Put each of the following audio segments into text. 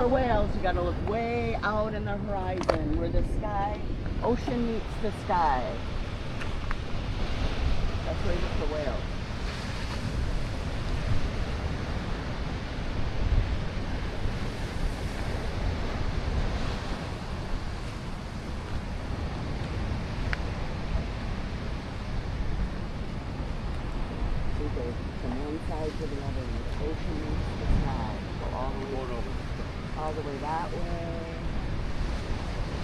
For whales, you gotta look way out in the horizon where the sky, ocean meets the sky. That's where you look for whales. See, go from one side to the other, and the ocean meets the sky. Go all the way that way.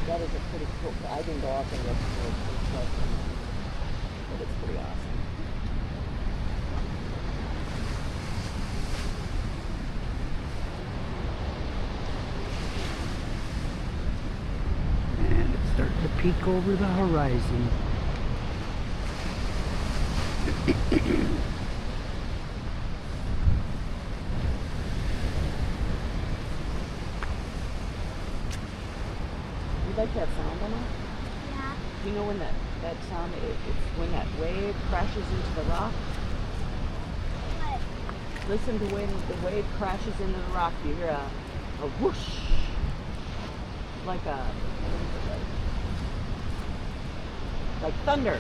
That is a pretty cool. I didn't go out there with it, but it's pretty awesome. And it's starting to peek over the horizon. You like that sound, Emma? Yeah. You know when that sound, it's when that wave crashes into the rock? What? Listen to when the wave crashes into the rock. You hear a whoosh. Like a, what is it, like thunder.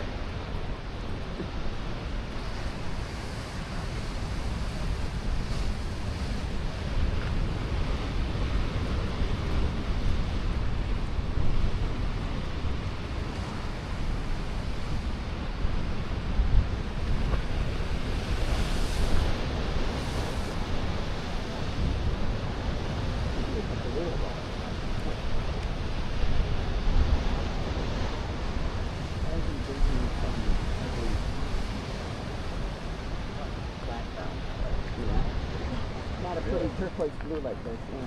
Not a pretty turquoise blue like this, yeah.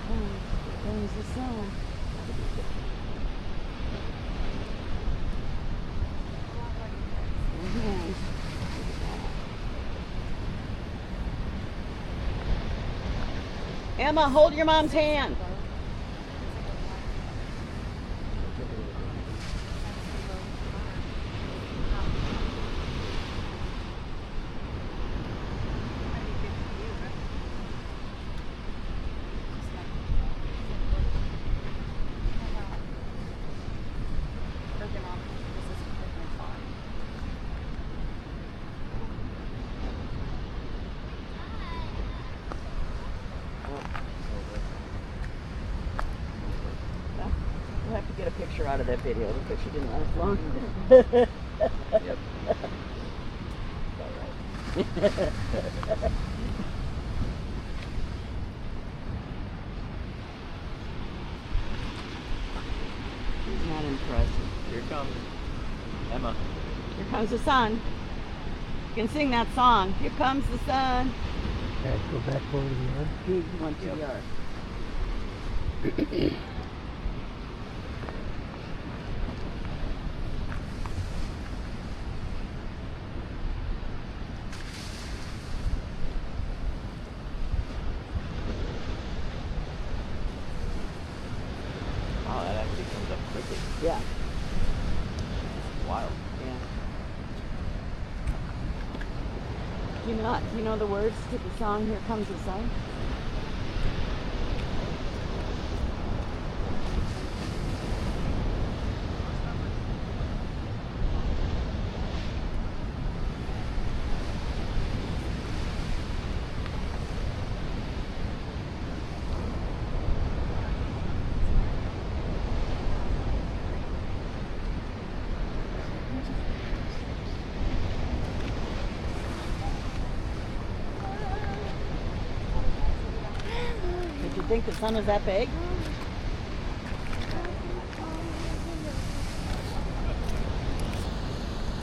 Here comes the sun. Emma, hold your mom's hand. We'll have to get a picture out of that video. The picture didn't last long. Yep. He's not impressed. Here comes Emma. Here comes the sun. You can sing that song. Here comes the sun. Okay, go back over to the yard. He went to the yard. Oh, that actually comes up quickly. Yeah. Wild. Yeah. Do you know the words to the song Here Comes the Sun? Did you think the sun was that big?